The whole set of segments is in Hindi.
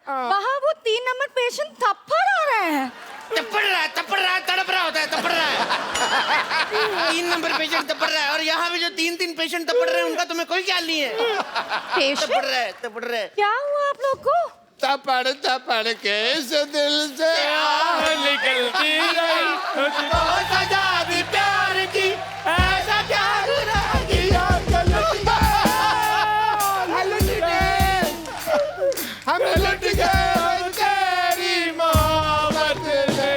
वहाँ वो 3 नंबर पेशेंट थप्पड़ आ रहे हैं। तपड़ रहा है, तड़प रहा होता है, तपड़ रहा है। 3 नंबर पेशेंट तपड़ रहा है, और यहाँ पे जो 3 पेशेंट तपड़ रहे हैं उनका तुम्हें कोई ख्याल नहीं है। पेशेंट तपड़ रहे। क्या हुआ आप लोग को? तपड़ के इस दिल से आह निकलती रही, तुझको सजा दी प्यार की, ऐसा क्या गुनाह किया हम लुट गए तेरी मोहब्बत में।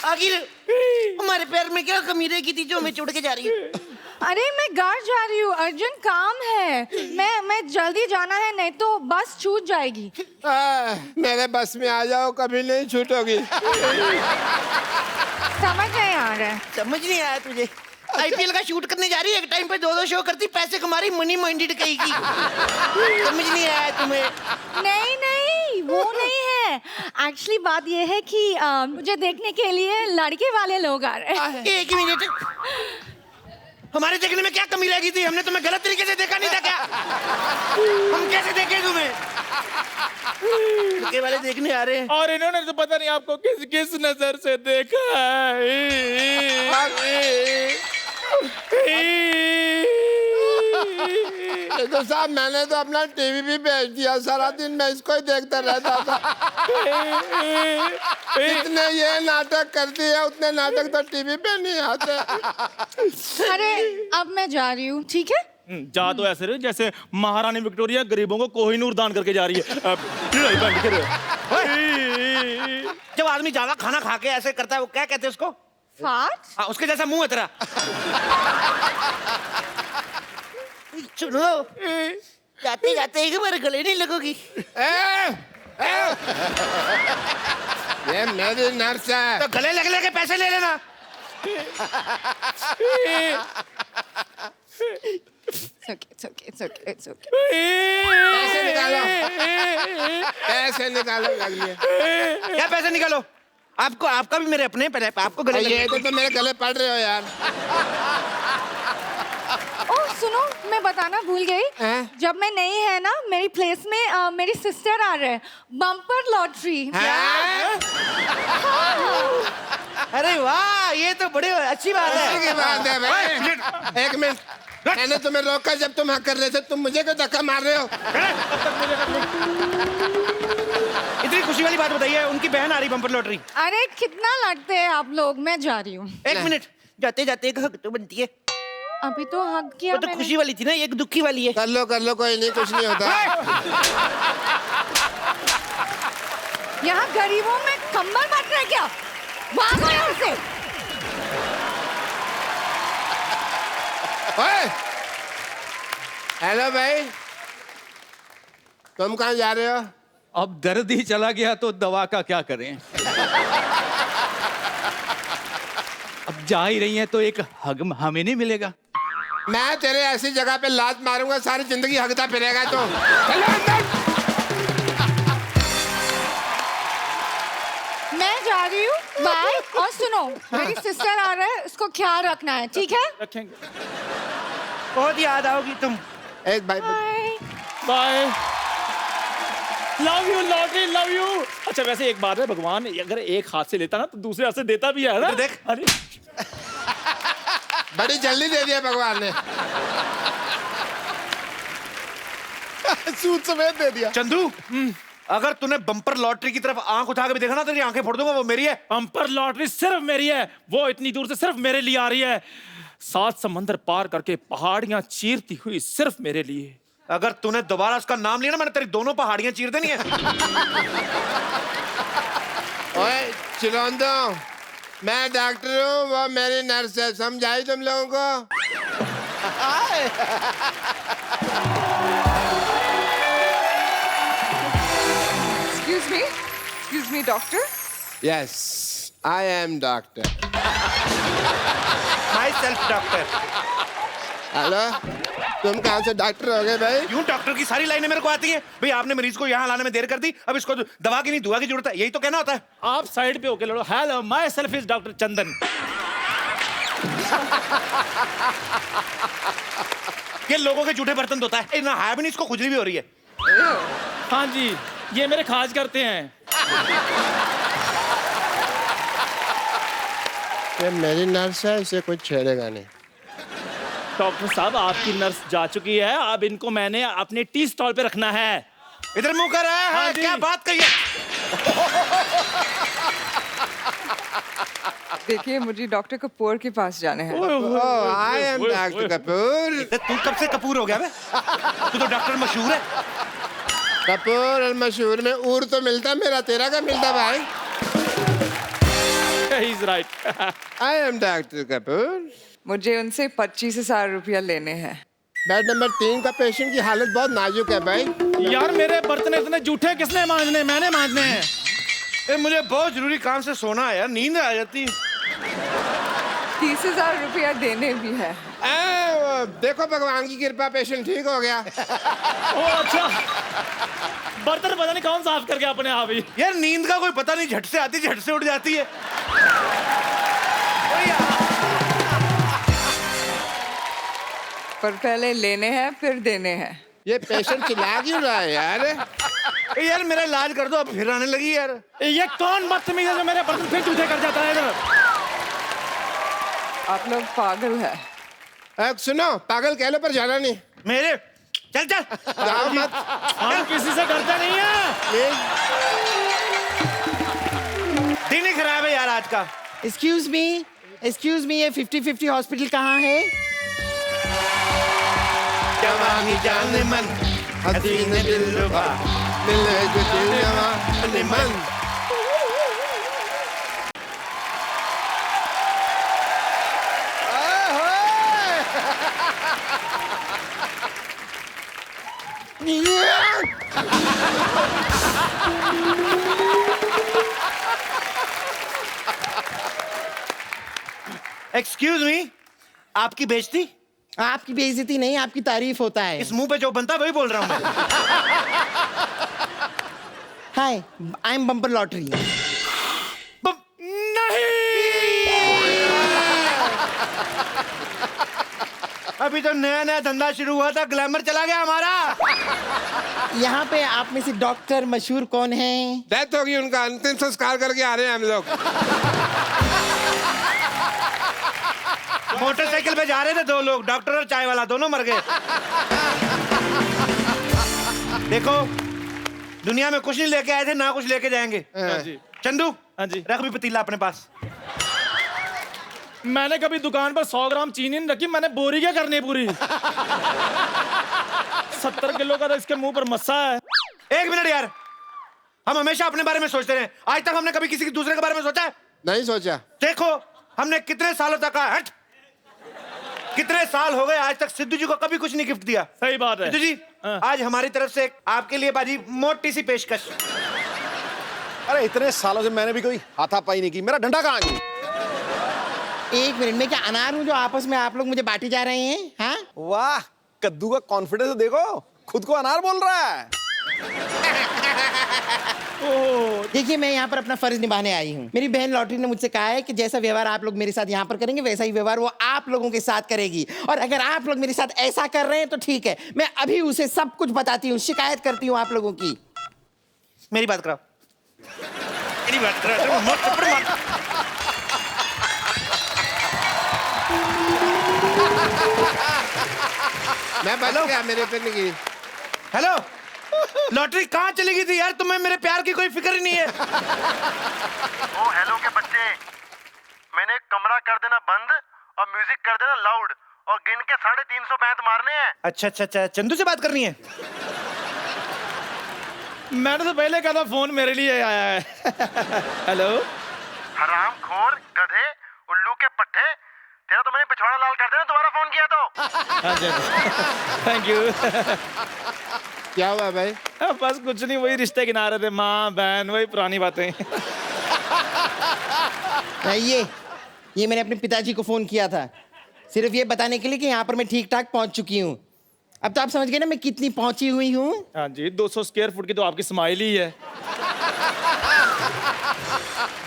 आखिर हमारे पैर में क्या कमी रह गई थी जो हमें छोड़ के जा रही है? अरे मैं घर जा रही हूँ, अर्जेंट काम है। मैं जल्दी जाना है, नहीं तो बस छूट जाएगी। मेरे बस में आ जाओ, कभी नहीं छूटोगी। समझ नहीं आ रहा है। समझ नहीं आया तुझे? आईपीएल का शूट करने जा रही है, एक टाइम पे 2 शो करती, पैसे कमा रही, मनी माइंडेड कहेगी। समझ नहीं आया तुम्हें? नहीं वो नहीं है। एक्चुअली बात ये है कि मुझे देखने के लिए लड़के वाले लोग आ रहे हैं। एक ही मिनट, हमारे देखने में क्या कमी रह गई थी? हमने तुम्हें गलत तरीके से देखा नहीं था क्या? हम कैसे देखे तुम्हें? लड़के वाले देखने आ रहे हैं। और इन्होंने तो पता नहीं आपको किस किस नजर से देखा तो साहब मैंने तो अपना टीवी भी बेच दिया, सारा दिन मैं इसको ही देखता रहता था। इतने ये नाटक करती है, उतने नाटक तो टीवी पे नहीं आते। अरे अब मैं जा रही हूँ, ठीक है? जा तो ऐसे रहे जैसे महारानी विक्टोरिया गरीबों को कोहिनूर दान करके जा रही है। जब आदमी ज्यादा खाना खा के ऐसे करता है, वो क्या कहते हैं उसको? फाट? हाँ, उसके जैसा मुंह है तेरा। सुनो, जाते जाते एक बार गले नहीं लगोगी? ये मेरी नर्स है। तो गले लग के पैसे ले लेना। It's okay. पैसे निकालो, पैसे निकालो, लग लिए। क्या पैसे निकालो? आपका भी मेरे अपने पैसे, आपको गले ये तो मेरे गले पड़ रहे हो यार। ओह सुनो, मैं बताना भूल गई। जब मैं नहीं है ना, मेरी प्लेस में मेरी सिस्टर आ रहे हैं। Bumper lottery. अरे वाह, ये तो बड़ी अच्छी बात है। की बात है भाई। एक मिनट, मैंने तुम्हें रोका जब तुम हाँ कर रहे थे, तुम मुझे क्यों धक्का मार रहे हो? इतनी खुशी वाली बात बताइए, उनकी बहन आ रही बम्पर लॉटरी। अरे कितना लड़ते हैं आप लोग, मैं जा रही हूँ। एक मिनट, जाते जाते एक हक तो बनती है। अभी तो हक किया वो तो खुशी वाली थी ना, एक दुखी वाली है। कर लो, कोई नहीं, कुछ नहीं होता। यहाँ गरीबों में कंबल बांट रहे क्या? भागो यहाँ से। हेलो भाई, तुम कहाँ जा रहे हो? अब दर्द ही चला गया तो दवा का क्या करें। अब जा ही रही हैं तो एक हग हमें नहीं मिलेगा? मैं तेरे ऐसी जगह पे लात मारूंगा, सारी जिंदगी हगता फिरेगा। तो चलो अंदर। मैं जा रही हूँ, बाय। और सुनो, मेरी सिस्टर आ रहा है, उसको ख्याल रखना है, ठीक है? रखेंगे। बहुत याद आओगी तुम। एक bye. Bye. Love you lottery, love you. अच्छा वैसे एक बात है, भगवान अगर एक हाथ से लेता ना तो दूसरे हाथ से देता भी है ना। देख। अरे बड़ी जल्दी दे दिया भगवान ने। सूद समेत दे दिया। चंदू, अगर तूने बम्पर लॉटरी की तरफ आंख उठा के भी देखा ना, तेरी आंखें फोड़ दूंगा। वो मेरी है। बम्पर लॉटरी सिर्फ मेरी है, वो इतनी दूर से सिर्फ मेरे लिए आ रही है। 7 समंदर पार करके पहाड़ियां चीरती हुई सिर्फ मेरे लिए। अगर तूने दोबारा उसका नाम लिया ना, मैंने तेरी दोनों पहाड़ियां चीर देनी है। ओए चिरौंदो, मैं डॉक्टर हूँ, वो मेरी नर्स है, समझाई तुम लोगों को? Excuse me, doctor? Yes, I am doctor. My self doctor. Hello, तुम कहाँ से डॉक्टर हो गए भाई? यूं डॉक्टर की सारी लाइनें मेरे को आती हैं। भाई आपने मरीज को यहाँ लाने में देर कर दी, अब इसको दवा की नहीं दुआ की जरूरत है, यही तो कहना होता है। आप साइड पे होके लड़ो। Hello, myself is doctor Chandan. ये लोगों के जूठे बर्तन धोता है। ना है भी नहीं, इसको खुजली भी हो रही है। हाँ जी, ये मेरे खाज करते हैं। ये मेरी नर्स है, इसे कोई छेड़ेगा नहीं। डॉक्टर साहब, आपकी नर्स जा चुकी है, अब इनको मैंने अपने टी स्टॉल पे रखना है। इधर मुंह कर रहा है। हाँ जी। क्या बात कही है? देखिए, मुझे डॉक्टर कपूर के पास जाना है। I am doctor Kapoor. तू कब से कपूर हो गया बे? तू तो डॉक्टर मशहूर है। कपूर और मशहूर में ऊर तो मिलता, मेरा तेरा का मिलता भाई। He's right. I am doctor Kapoor. मुझे उनसे 25,000 रुपया लेने हैं। बेड नंबर 3 का पेशेंट की हालत बहुत नाजुक है भाई। यार, मेरे बर्तन इतने जूठे किसने मांजने? मैंने मांजने हैं। मुझे बहुत जरूरी काम से सोना है यार, नींद आ जाती। 30,000 रुपया देने भी है। देखो भगवान की कृपा, पेशेंट ठीक हो गया। ओ अच्छा, बर्तन पता नहीं कौन साफ कर गया अपने आप ही। यार नींद का कोई पता नहीं, झट से आती झट से उठ जाती है। पर पहले लेने हैं फिर देने हैं। ये पेशेंट चिल्ला क्यों रहा है यार? यार मेरा इलाज कर दो, अब फिर आने लगी यार। ये कौन बदतमीज है जो मेरे बर्तन फिर जूठे कर जाता है इधर? आप लोग पागल है। सुनो, पागल कह लो पर जाना नहीं। मेरे चल चल जाओ मत। हम किसी से डरते नहीं है। दिन ही खराब है यार आज का। एक्सक्यूज मी, ये 50-50 हॉस्पिटल कहाँ है? जवानी जाने मन, हसीन दिलरुबा, मिले जो दिल जवां मन। एक्सक्यूज मी, आपकी बेइज्जती? आपकी बेइज्जती नहीं, आपकी तारीफ होता है। इस मुंह पे जो बनता है वही बोल रहा हूँ मैं। हाय, आई एम बम्पर लॉटरी। नहीं, अभी तो नया नया धंधा शुरू हुआ था, ग्लैमर चला गया हमारा। यहाँ पे आप में से डॉक्टर मशहूर कौन है? डेथ होगी उनका, अंतिम संस्कार करके आ रहे हैं हम लोग। मोटरसाइकिल पे जा रहे थे दो लोग, डॉक्टर और चाय वाला, दोनों मर गए। देखो, दुनिया में कुछ नहीं लेके आए थे, ना कुछ लेके जाएंगे। हाँ जी। चंदू, हाँ जी। रख भी पतीला अपने पास। मैंने कभी दुकान पर 100 ग्राम चीनी नहीं रखी, मैंने बोरी क्या करनी पूरी। 70 किलो का तो इसके मुंह पर मस्सा है। एक मिनट यार, हम हमेशा अपने बारे में सोचते रहे, आज तक हमने कभी किसी दूसरे के बारे में सोचा है? नहीं सोचा। देखो, हमने कितने सालों तक कहा, हट, कितने साल हो गए, आज तक सिद्धू जी को कभी कुछ नहीं गिफ्ट दिया। सही बात है। सिद्धू जी, हाँ। आज हमारी तरफ से आपके लिए बाजी मोटी सी पेशकश। अरे इतने सालों से मैंने भी कोई हाथापाई नहीं की, मेरा डंडा कहाँ है? एक मिनट में क्या अनार हूँ जो आपस में आप लोग मुझे बांटे जा रहे हैं? हाँ, वाह, कद्दू का कॉन्फिडेंस देखो, खुद को अनार बोल रहा है। देखिए, मैं यहाँ पर अपना फर्ज निभाने आई हूँ। मेरी बहन लॉटरी ने मुझसे कहा है कि जैसा व्यवहार आप लोग मेरे साथ यहाँ पर करेंगे, वैसा ही व्यवहार वो आप लोगों के साथ करेगी। और अगर आप लोग मेरे साथ ऐसा कर रहे हैं तो ठीक है, मैं अभी उसे सब कुछ बताती हूँ, शिकायत करती हूँ आप लोगों की। मेरी बात कराओ, मेरी बात कराओ, मत थप्पड़ मार। मैं बच गया, मेरे पे नहीं गिरी। हेलो, लॉटरी कहाँ चली गई थी यार? तुम्हें मेरे प्यार की कोई फिक्र ही नहीं है। ओ हेलो के बच्चे, मैंने कमरा कर देना बंद और म्यूजिक कर देना लाउड और गिन के 350 बैंत मारने हैं। अच्छा अच्छा अच्छा, चंदू से बात करनी है? मैंने तो पहले कहा था फोन मेरे लिए आया है। हेलो, हरामखोर, गधे, उल्लू के पट्टे, तेरा तो मैंने पिछवाड़ा लाल कर देना, तुम्हारा फोन किया तो। Thank you. क्या हुआ भाई? बस कुछ नहीं, वही रिश्ते गिना रहे थे, माँ बहन, वही पुरानी बातें। ये मैंने अपने पिताजी को फोन किया था, सिर्फ ये बताने के लिए कि यहाँ पर मैं ठीक ठाक पहुँच चुकी हूँ। अब तो आप समझ गए ना मैं कितनी पहुँची हुई हूँ। हाँ जी, 200 स्क्वायर फुट की तो आपकी स्माइल ही है।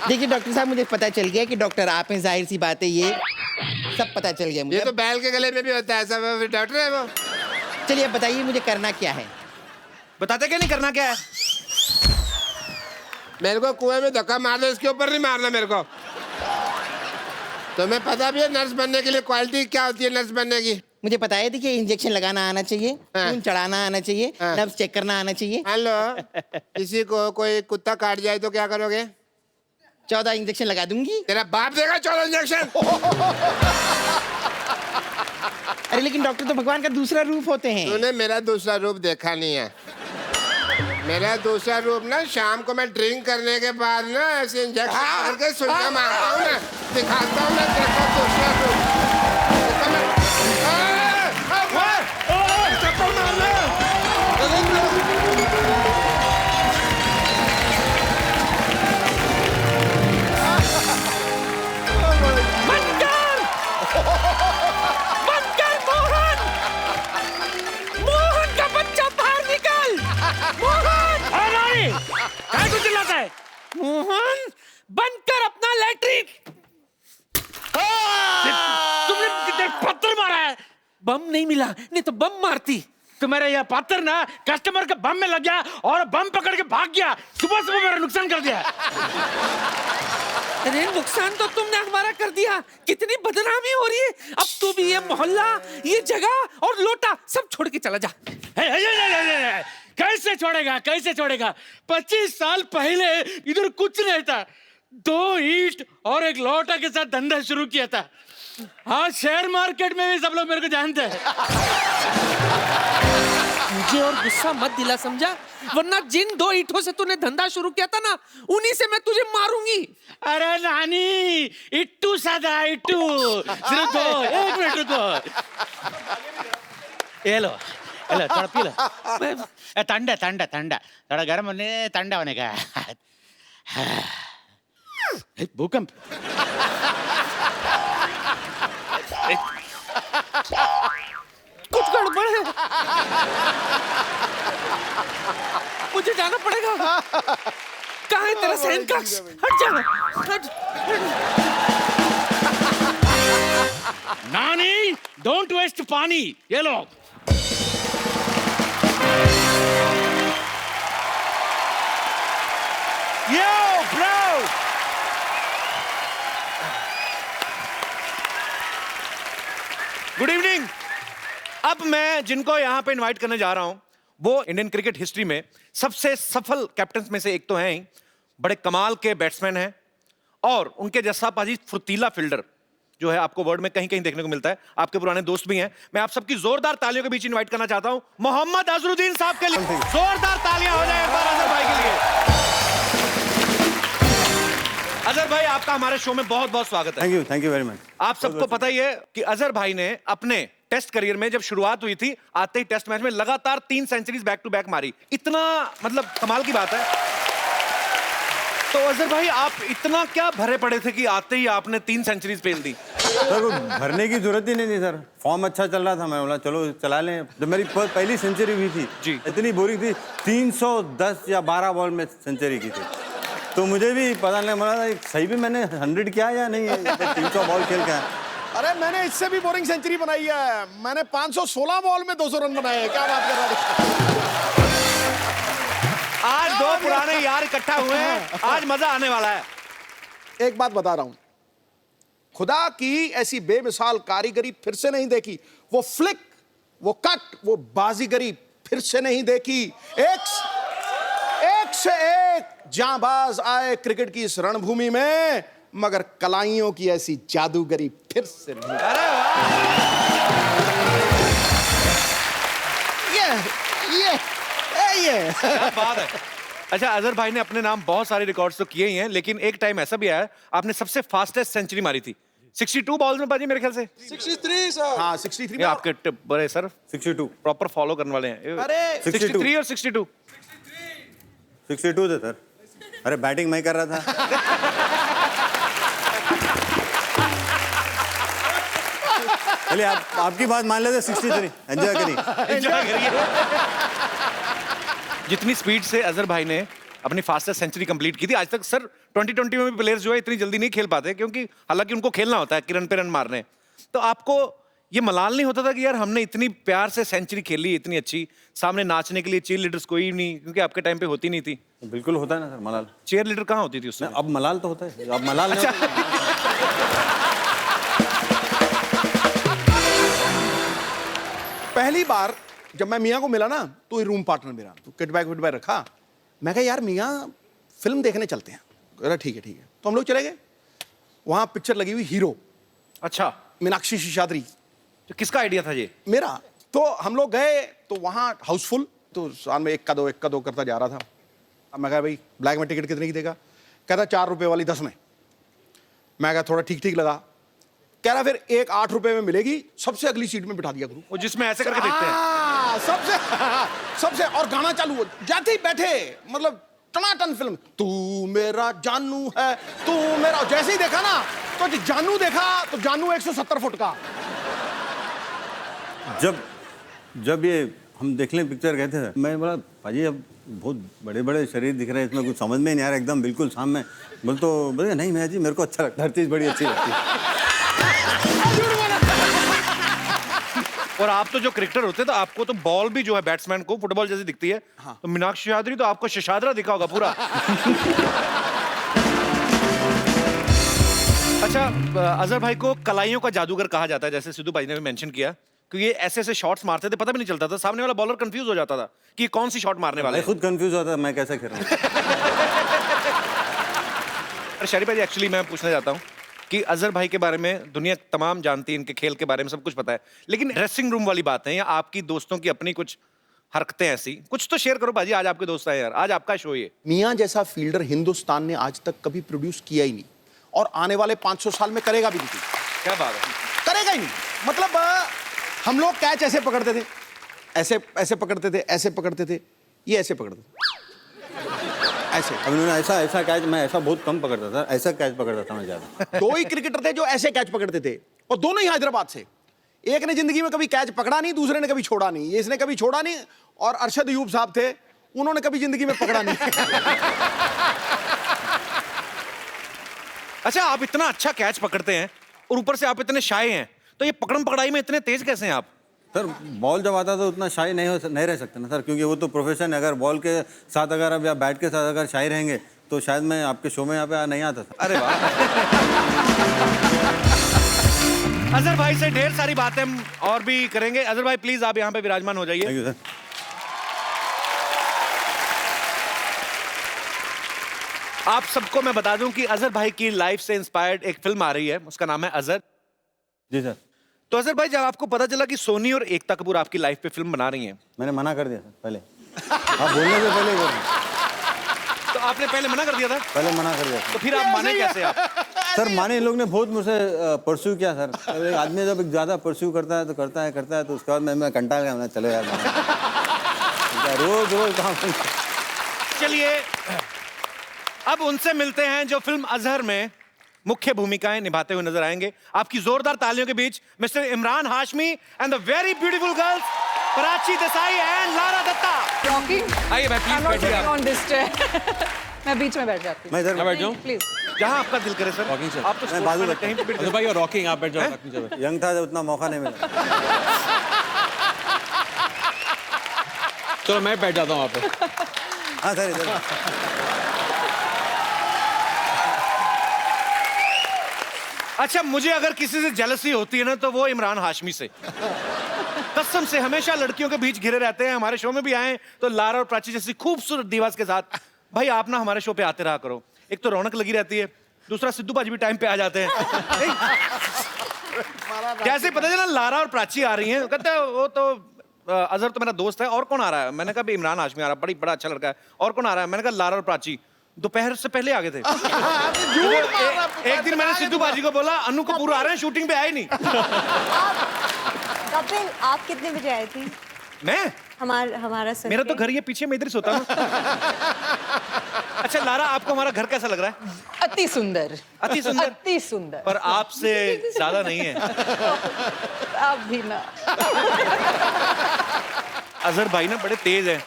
देखिए डॉक्टर साहब, मुझे पता चल गया कि डॉक्टर आप हैं, जाहिर सी बात है ये। सब पता चल गया मुझे। ये तो बैल के गले में भी होता है, सब डॉक्टर है वो। चलिए अब बताइए मुझे करना क्या है। बताते क्या नहीं करना क्या है? मेरे को कुएं में धक्का मार दो, इसके ऊपर नहीं मारना मेरे को। तुम्हें पता भी है नर्स बनने के लिए क्वालिटी क्या होती है नर्स बनने की? मुझे पता है, देखिए इंजेक्शन लगाना आना चाहिए, खून चढ़ाना आना चाहिए, नर्व्स चेक करना आना चाहिए। हेलो, किसी को कोई कुत्ता काट जाए तो क्या करोगे? 14 इंजेक्शन लगा दूंगी। तेरा बाप देगा 14 इंजेक्शन। अरे लेकिन डॉक्टर तो भगवान का दूसरा रूप होते हैं। तूने मेरा दूसरा रूप देखा नहीं है। मेरा दूसरा रूप ना शाम को मैं ड्रिंक करने के बाद ना ऐसे इंजेक्शन करके सुइया मारता हूँ ना, दिखाता हूँ ना तेरा दूसरा रूप। चप्पल मारना। मोहन का बच्चा बाहर निकल। मोहन, क्या कुछ चिल्लाता है? मोहन, बंद कर अपना लैट्रिन। तुमने पत्थर मारा है। बम नहीं मिला, नहीं तो बम मारती। तुम्हारा यह पत्थर ना कस्टमर के बम में लग गया और बम पकड़ के भाग गया। सुबह सुबह मेरा नुकसान कर दिया। अरे नुकसान तो तुमने हमारा कर दिया। कितनी बदनामी हो रही है। अब तू भी ये मोहल्ला, ये जगह और लोटा सब छोड़ के चला जा। कैसे छोड़ेगा, कैसे छोड़ेगा? 25 साल पहले इधर कुछ नहीं था। 2 ईंट और एक लोटा के साथ धंधा शुरू किया था। हाँ, शेयर मार्केट में भी सब लोग मेरे को जानते हैं। मुझे और गुस्सा मत दिला, समझा? वरना जिन 2 ईंटों से तूने धंधा शुरू किया था ना, उन्हीं से मैं तुझे मारूंगी। अरे नानी, इट्टू सादा इट्टू। सिर्फ 2, 1 मिनट रुको। ये लो, थोड़ा पी लो। ठंडा ठंडा ठंडा, थोड़ा गर्म होने ठंडा होने का। भूकंप। कुछ गड़बड़ है। मुझे जाना पड़ेगा। कहाँ है तेरा सहन कक्ष? हट जा, हट। नानी, डोंट वेस्ट पानी। ये लो। Yo bro, good evening. अब मैं जिनको यहाँ पे इनवाइट करने जा रहा हूँ वो इंडियन क्रिकेट हिस्ट्री में सबसे सफल कैप्टन में से एक तो हैं ही, बड़े कमाल के बैट्समैन हैं और उनके जैसा पाजी फुर्तीला फील्डर जो है आपको वर्ल्ड में कहीं कहीं देखने को मिलता है। आपके पुराने दोस्त भी हैं। मैं आप सबकी जोरदार तालियों के बीच इनवाइट करना चाहता हूं मोहम्मद अजहरुद्दीन साहब के लिए। जोरदार तालियां हो जाए एक बार अजहर भाई के लिए। अजहर भाई, आपका हमारे शो में बहुत बहुत स्वागत है। Thank you very much. आप सबको पता ही है कि अजहर भाई ने अपने टेस्ट करियर में जब शुरुआत हुई थी, आते ही टेस्ट मैच में लगातार 3 सेंचुरीज बैक टू बैक मारी। इतना मतलब कमाल की बात है। तो अजहर भाई, आप इतना क्या भरे पड़े थे कि आते ही आपने 3 सेंचुरीज पेल दी? सर, भरने की जरूरत ही नहीं थी सर। फॉर्म अच्छा चल रहा था, मैं बोला चलो चला लें। जब मेरी पहली सेंचुरी हुई थी जी, इतनी बोरिंग थी, 310 या 12 बॉल में सेंचुरी की थी। तो मुझे भी पता नहीं, बोला सही भी मैंने 100 किया या नहीं, 300 बॉल खेल के। अरे मैंने इससे भी बोरिंग सेंचुरी बनाई है। मैंने 516 बॉल में 200 रन बनाए हैं। क्या बात कर रहा है? आज 2 पुराने यार इकट्ठा हुए हैं, आज मजा आने वाला है। एक बात बता रहा हूं, खुदा की ऐसी बेमिसाल कारीगरी फिर से नहीं देखी। वो फ्लिक, वो कट, वो बाजीगरी फिर से नहीं देखी। एक से एक जांबाज आए क्रिकेट की इस रणभूमि में, मगर कलाइयों की ऐसी जादूगरी फिर से नहीं। अरे ये क्या बात है। अच्छा, अजहर भाई ने अपने नाम बहुत सारे रिकॉर्ड्स तो किए ही हैं, लेकिन एक टाइम ऐसा भी आया आपने सबसे फास्टेस्ट सेंचुरी मारी थी 62 बॉल्स में बाजी, मेरे ख्याल से 63 सर। हाँ 63 में। आपके टिप बड़े सर 62 प्रॉपर फॉलो करने वाले हैं। अरे 63 और 62 62 थे सर। अरे बैटिंग मैं कर रहा था। चलिए आपकी बात मान लेते 63। एंजॉय करिए। जितनी स्पीड से अजहर भाई ने अपनी फास्टेस्ट सेंचुरी कंप्लीट की थी। आज तक सर 2020 में भी प्लेयर्स जो है इतनी जल्दी नहीं खेल पाते, क्योंकि हालांकि उनको खेलना होता है कि रन पे रन मारने। तो आपको ये मलाल नहीं होता था कि यार हमने इतनी प्यार से सेंचुरी खेली इतनी अच्छी, सामने नाचने के लिए चीयर लीडर्स कोई नहीं, क्योंकि आपके टाइम पे होती नहीं थी? बिल्कुल होता है ना सर मलाल। चीयर लीडर कहाँ होती थी उसमें? अब मलाल तो होता है, अब मलाल नहीं होता। पहली बार जब मैं मियाँ को मिला ना, तो ये रूम पार्टनर मेरा, तो किट बैग रखा। मैं कहा यार मियाँ फिल्म देखने चलते हैं। कह रहा ठीक है। तो हम लोग चले गए, वहाँ पिक्चर लगी हुई हीरो। अच्छा, मीनाक्षी शेषाद्री। तो किसका आइडिया था ये? मेरा। तो हम लोग गए तो वहाँ हाउसफुल, तो साल में एक का दो करता जा रहा था। अब मैं कहा भाई ब्लैक में टिकट कितने की देगा? कहता 4 रुपए वाली 10 में। मैं कहा थोड़ा ठीक लगा। कह रहा फिर एक 8 रुपए में मिलेगी, सबसे अगली सीट में बिठा दिया करूँ। वो जिसमें ऐसे करके देखते हैं सबसे और गाना चालू हो जाते ही बैठे, मतलब टनाटन फिल्म। तू मेरा जानू है, तू मेरा। जैसे ही देखा ना तो जानू देखा, तो जानू 170 फुट का। जब ये हम देखने पिक्चर गए थे, मैं बोला भाजी अब बहुत बड़े बड़े शरीर दिख रहे हैं, इसमें कुछ समझ में नहीं आ रहा, एकदम बिल्कुल सामने। बोले नहीं मैं जी मेरे को अच्छा लगता है, हर चीज़ बड़ी अच्छी लगती है। और आप तो जो क्रिकेटर होते हैं तो आपको तो बॉल भी जो है बैट्समैन को फुटबॉल जैसी दिखती है। हाँ। तो मीनाक्षी शेषाद्री तो आपको शेषाद्रा दिखा होगा पूरा। अच्छा, अजहर भाई को कलाइयों का जादूगर कहा जाता है, जैसे सिद्धू भाई ने भी मेंशन किया, क्योंकि ये ऐसे शॉट्स मारते थे, पता भी नहीं चलता था, सामने वाला बॉलर कंफ्यूज हो जाता था कि कौन सी शॉट मारने वाला है। खुद कंफ्यूज होता था मैं कैसे खेल रहा हूँ। शरीफ भाई एक्चुअली मैं पूछना चाहता हूँ कि अजहर भाई के बारे में दुनिया तमाम जानती है, इनके खेल के बारे में सब कुछ पता है, लेकिन ड्रेसिंग रूम वाली बात है या आपकी दोस्तों की अपनी कुछ हरकतें ऐसी कुछ तो शेयर करो भाजी। आज आपके दोस्त है यार, आज आपका शो ये। मियाँ जैसा फील्डर हिंदुस्तान ने आज तक कभी प्रोड्यूस किया ही नहीं, और आने वाले 500 साल में करेगा भी नहीं। क्या बात है? करेगा ही नहीं। मतलब हम लोग कैच ऐसे पकड़ते थे, ऐसे पकड़ते थे, ऐसे पकड़ते थे, ये ऐसे पकड़ते थे, ऐसे। अब उन्होंने ऐसा कैच, मैं ऐसा बहुत कम पकड़ता था, ऐसा कैच पकड़ता था मैं ज्यादा। 2 ही क्रिकेटर थे जो ऐसे कैच पकड़ते थे, और दोनों ही हैदराबाद से। एक ने जिंदगी में कभी कैच पकड़ा नहीं, दूसरे ने कभी छोड़ा नहीं। इसने कभी छोड़ा नहीं, और अरशद अयूब साहब थे, उन्होंने कभी जिंदगी में पकड़ा नहीं। अच्छा, आप इतना अच्छा कैच पकड़ते हैं और ऊपर से आप इतने शाय हैं, तो ये पकड़म पकड़ाई में इतने तेज कैसे हैं आप? सर बॉल जब आता तो उतना शाय नहीं रह सकते ना सर, क्योंकि वो तो प्रोफेशन है। अगर बॉल के साथ अगर अब या बैट के साथ अगर शाय रहेंगे तो शायद मैं आपके शो में यहाँ पे नहीं आता था। अरे वाह। अजहर भाई से ढेर सारी बातें हम और भी करेंगे। अजहर भाई प्लीज आप यहाँ पे विराजमान हो जाइए। Thank you sir. आप सबको मैं बता दूं कि अजहर भाई की लाइफ से इंस्पायर्ड एक फिल्म आ रही है, उसका नाम है अजहर। जी सर। तो अजहर भाई, जब आपको पता चला कि सोनी और एकता कपूर आपकी लाइफ पे फिल्म बना रही हैं, मैंने मना कर दिया सर पहले। आप बोलने से पहले तो आपने पहले मना कर दिया था? पहले मना कर दिया। तो फिर आप माने कैसे आप? सर माने, इन लोग ने बहुत मुझसे परस्यू किया सर। एक आदमी जब ज्यादा परस्यू करता है तो करता है, तो उसके बाद मैं कंटाल गया, चलो यार रोज काम। चलिए अब उनसे मिलते हैं जो फिल्म अजहर में मुख्य भूमिकाएं निभाते हुए नजर आएंगे। आपकी जोरदार तालियों के बीच Mr Imran Hashmi and the very beautiful girls Prachi Desai and Lara Dutta. आइए भाई प्लीज बैठिए आप। मैं बीच में बैठ जाती हूँ। मैं इधर बैठ जाऊँ? प्लीज। जहाँ आपका दिल करे सर। Walking, sir. आप तो मैं बाजू कहीं पे अजहर भाई रॉकिंग, आप बैठ जाओ। यंग था, उतना मौका नहीं मिला। चलो मैं बैठ जाता हूँ वहाँ पे। हाँ सर इधर। अच्छा, मुझे अगर किसी से जेलसी होती है ना तो वो इमरान हाशमी से। कसम से, हमेशा लड़कियों के बीच घिरे रहते हैं। हमारे शो में भी आए तो लारा और प्राची जैसी खूबसूरत दीवाज के साथ। भाई आप ना हमारे शो पे आते रहा करो, एक तो रौनक लगी रहती है, दूसरा सिद्धू बाजी भी टाइम पे आ जाते हैं। जैसे पता चला लारा और प्राची आ रही हैं, कहते हैं वो तो अजहर तो मेरा दोस्त है, और कौन आ रहा है? मैंने कहा भी इमरान हाशमी आ रहा है, बड़ा अच्छा लड़का है। और कौन आ रहा है? मैंने कहा लारा और प्राची। दोपहर से पहले आ गए थे। एक दिन मैंने सिद्धू बाजी को बोला अनु कपूर आ रहे हैं, शूटिंग पे आए नहीं। कपिल, आप कितने बजे आए थे? मैं? हमारा मेरा तो घर ये पीछे, मैं इधर ही सोता हूँ। अच्छा लारा, आपको हमारा घर कैसा लग रहा है? अति सुंदर। अति सुंदर? अति सुंदर। पर आपसे ज्यादा नहीं है। आप भी ना। अजहर भाई ना बड़े तेज हैं,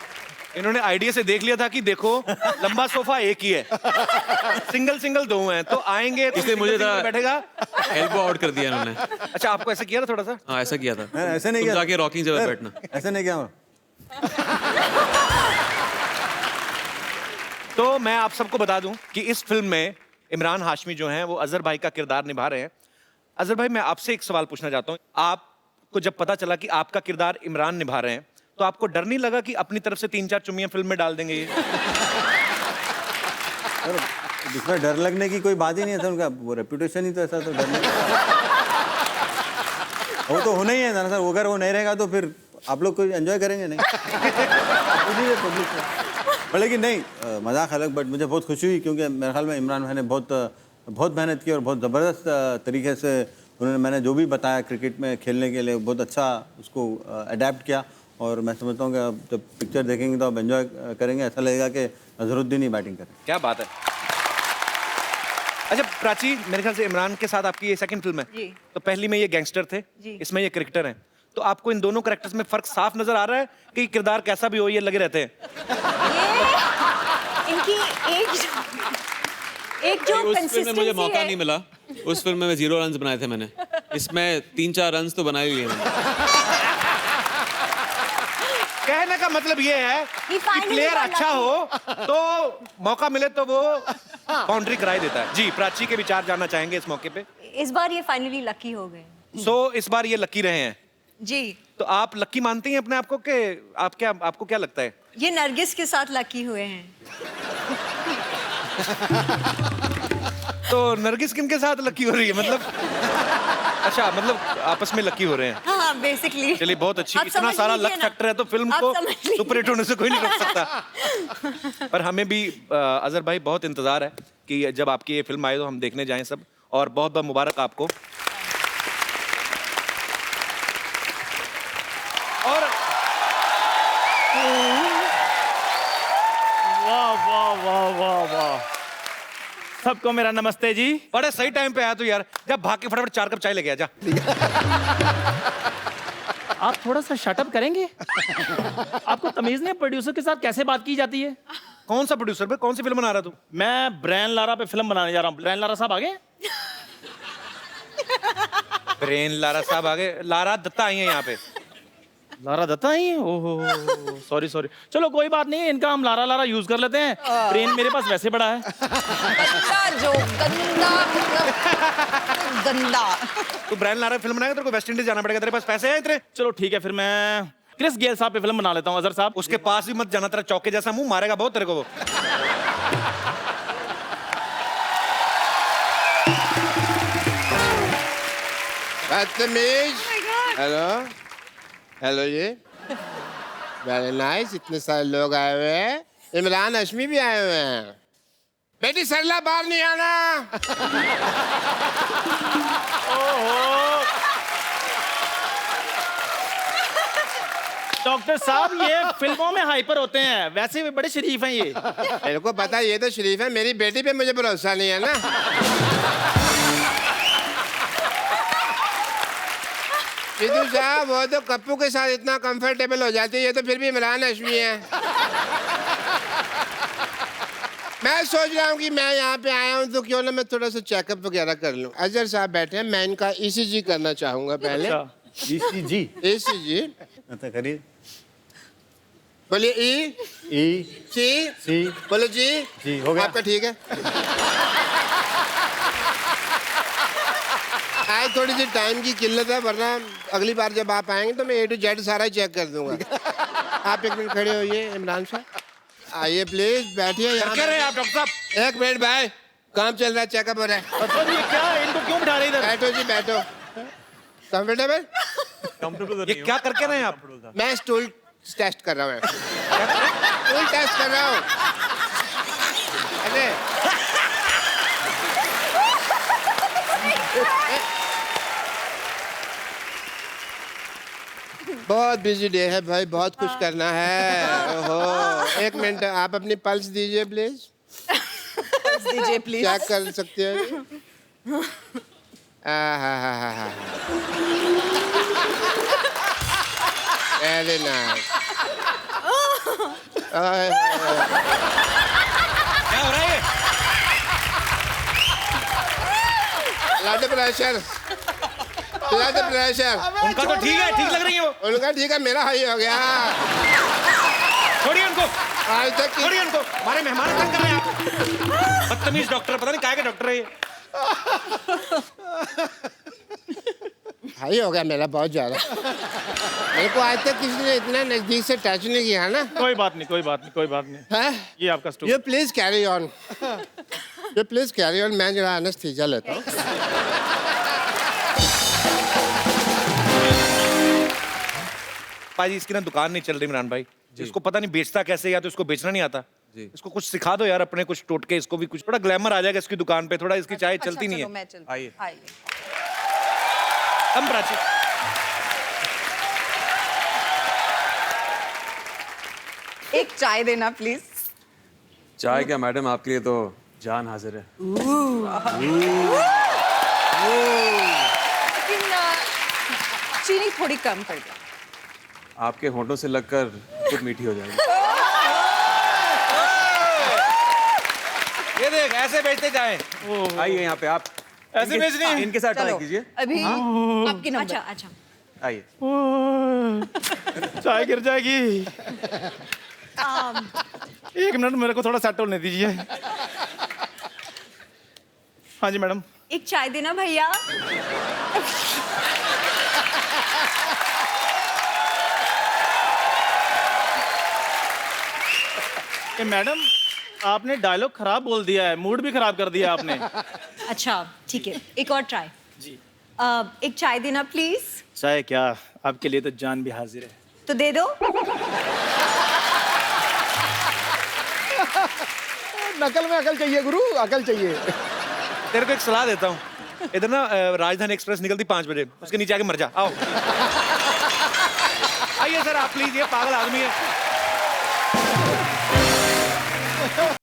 इन्होंने आइडिया से देख लिया था कि देखो लंबा सोफा एक ही है, सिंगल सिंगल दो हैं, तो आएंगे तो इसलिए मुझे single बैठेगा। एल्बो आउट कर दिया इन्होंने। अच्छा, आपको ऐसा किया था थोड़ा सा? हाँ, ऐसा किया था। ऐसे नहीं तुम किया। जाके रॉकिंग जगह बैठना। ऐसे नहीं किया। तो मैं आप सबको बता दूं कि इस फिल्म में इमरान हाशमी जो हैं वो अजहर भाई का किरदार निभा रहे हैं। अजहर भाई, मैं आपसे एक सवाल पूछना चाहता हूं। आपको जब पता चला कि आपका किरदार इमरान निभा रहे हैं, तो आपको डर नहीं लगा कि अपनी तरफ से 3-4 चुम्मियां फिल्म में डाल देंगे ये? इसमें डर लगने की कोई बात ही नहीं है, उनका वो रेपुटेशन ही तो ऐसा, तो डर नहीं। वो तो होना ही है ना सर, अगर वो नहीं रहेगा तो फिर आप लोग कोई एंजॉय करेंगे नहीं। पब्लिक पर लेकिन नहीं, मजाक अलग, बट मुझे बहुत खुशी हुई क्योंकि मेरे ख्याल में इमरान भाई ने बहुत मेहनत की और बहुत ज़बरदस्त तरीके से उन्होंने, मैंने जो भी बताया क्रिकेट में खेलने के लिए, बहुत अच्छा उसको अडेप्ट किया। और मैं समझता हूँ कि अब जब पिक्चर देखेंगे तो आप एंजॉय करेंगे, ऐसा लगेगा कि अजहरुद्दीन ही बैटिंग करें। क्या बात है। अच्छा प्राची, मेरे ख्याल से इमरान के साथ आपकी ये सेकंड फिल्म है जी। तो पहली में ये गैंगस्टर थे, इसमें ये क्रिकेटर हैं, तो आपको इन दोनों कैरेक्टर्स में फर्क साफ नजर आ रहा है कि किरदार कैसा भी हो ये लगे रहते हैं? इनकी एक जो उस फिल्म में मुझे कंसिस्टेंसी मौका है। नहीं मिला। उस फिल्म में 0 रन बनाए थे मैंने, इसमें 3-4 रन तो बनाए ही हैं। कहने का मतलब ये है कि प्लेयर अच्छा हो तो मौका मिले तो वो बाउंड्री कराई देता है। जी, प्राची के विचार जानना चाहेंगे इस मौके पे। इस बार ये फाइनली लकी हो गए। इस बार ये लकी रहे हैं जी। तो आप लकी मानती हैं अपने आप को कि आपको क्या लगता है? ये नरगिस के साथ लकी हुए हैं। तो नरगिस किन के साथ लकी हो रही है मतलब? अच्छा, मतलब आपस में लकी हो रहे हैं। हाँ, बेसिकली। चलिए, बहुत अच्छी। आप इतना समझ सारा लीजिए लक ना। फैक्टर है तो फिल्म आप को समझ लीजिए। सुपर हिट होने से कोई नहीं रोक सकता। पर हमें भी अजहर भाई बहुत इंतजार है कि जब आपकी ये फिल्म आए तो हम देखने जाएं सब, और बहुत बहुत मुबारक आपको। और वाह वाह वाह वाह वाह, सबको मेरा नमस्ते जी। बड़े सही टाइम पे आया तो यार, जब भाग के फटाफट 4 कप चाय लेके आ जा। आप थोड़ा सा शटअप करेंगे? आपको तमीज नहीं, प्रोड्यूसर के साथ कैसे बात की जाती है? कौन सा प्रोड्यूसर पे? कौन सी फिल्म बना रहा तू? मैं ब्रायन लारा पे फिल्म बनाने जा रहा हूँ। ब्रायन लारा साहब आ गए? ब्रेन लारा साहब आ गए। लारा दत्ता आई है यहाँ पे। लारा दत्ता ही है? ओहो, सॉरी सॉरी, चलो कोई बात नहीं, इनका हम लारा लारा यूज कर लेते हैं। ब्रेन मेरे पास वैसे बड़ा है। गंदा। तू ब्रायन लारा फिल्म बनाएगा, तेरे को वेस्ट इंडीज जाना पड़ेगा। तेरे पास पैसे हैं इतने? चलो ठीक है, फिर मैं क्रिस गेल साहब पे फिल्म बना लेता हूँ। अजहर साहब, उसके पास भी मत जाना, तेरा चौके जैसा मुंह मारेगा बहुत तेरे को वो। बदतमीज। हेलो हेलो जी, वेरी नाइस। इतने सारे लोग आए हुए हैं, इमरान हाशमी भी आए हुए हैं। बेटी सरला बाहर नहीं आना। डॉक्टर साहब ये फिल्मों में हाइपर होते हैं, वैसे भी बड़े शरीफ हैं ये। मेरे को पता है, ये तो शरीफ है, मेरी बेटी पे मुझे भरोसा नहीं है ना। सिद्धू साहब, वो तो कप्पू के साथ इतना कंफर्टेबल हो जाती है, ये तो फिर भी इमरान हाशमी है। मैं सोच रहा हूँ कि मैं यहाँ पे आया हूँ तो क्यों ना मैं थोड़ा सा चेकअप वगैरह कर लूँ। अजहर साहब बैठे हैं, मैं इनका ECG करना चाहूँगा पहले। ECG? ECG। अच्छा करिए। बोलिए E बोलो जी। हो गया। आपका ठीक है। आज थोड़ी सी टाइम की किल्लत है, वरना अगली बार जब आप आएंगे तो मैं A to Z सारा चेक कर दूंगा। आप 1 मिनट खड़े होइए। इमरान साहब आइए प्लीज, बैठिए यहाँ। क्या रहे आप डॉक्टर साहब? 1 मिनट भाई, काम चल रहा है, चेकअप हो रहा है। ये क्या है? इनको क्यों बिठा रहे इधर? बैठो जी, बैठो। कंफर्टेबल? ये क्या करके रहे हैं आप? मैं स्टूल टेस्ट कर रहा हूँ। स्टूल टेस्ट कर रहा हूँ। अरे बहुत बिजी डे है भाई, बहुत कुछ करना है। ओहो, 1 मिनट, आप अपनी पल्स दीजिए प्लीज। दीजिए प्लीज। चेक कर सकते हैं? Very nice. क्या हो रहा है ये? Blood pressure, blood pressure. उनका तो ठीक है, ठीक लग रही है वो। उनका ठीक है, मेरा हाई हो गया। छोड़िए उनको, आज तक छोड़िए उनको, हमारे मेहमान तंग कर रहे हैं आप। बदतमीज डॉक्टर, पता नहीं काय के डॉक्टर है ये। हाई हो गया मेरा बहुत ज्यादा। मेरे को आज तक किसी ने इतना नजदीक से टच नहीं किया ना। कोई बात नहीं, कोई बात नहीं, कोई बात नहीं। है ये आपका स्टोव। ये प्लीज कैरी ऑन, ये प्लीज कैरी ऑन। मैं जरा एनेस्थीसिया लेता हूँ। पाजी इसकी ना दुकान नहीं चल रही इमरान भाई, इसको पता नहीं बेचता कैसे, या तो इसको बेचना नहीं आता। इसको कुछ सिखा दो यार, अपने कुछ टोटके, इसको भी कुछ थोड़ा ग्लैमर आ जाएगा इसकी दुकान पे, थोड़ा इसकी चाय चलती नहीं है। आइए। हम प्राची, एक चाय देना प्लीज। चाय क्या मैडम, आपके लिए तो जान हाजिर है। लेकिन चीनी थोड़ी कम कर दो। आपके होंठों से लगकर खुद मीठी हो जाएगी। ये देख ऐसे बेचते जाए। आइए यहाँ पे आप ऐसे बेचनी है? इनके साथ ट्राई कीजिए। अभी आपकी नंबर। अच्छा अच्छा आइए। चाय गिर जाएगी। एक मिनट मेरे को थोड़ा सेट होने दीजिए। हाँ जी मैडम। एक चाय देना भैया। ये मैडम आपने डायलॉग खराब बोल दिया है, मूड भी खराब कर दिया आपने। अच्छा ठीक है, एक और ट्राई जी। एक चाय देना प्लीज। चाय क्या, आपके लिए तो जान भी हाजिर है। तो दे दो। नकल में अकल चाहिए गुरु, अकल चाहिए। तेरे को एक सलाह देता हूँ, इधर ना राजधानी एक्सप्रेस निकलती 5 बजे, उसके नीचे आके मर जा। आओ आइए सर आप प्लीज, ये पागल आदमी है।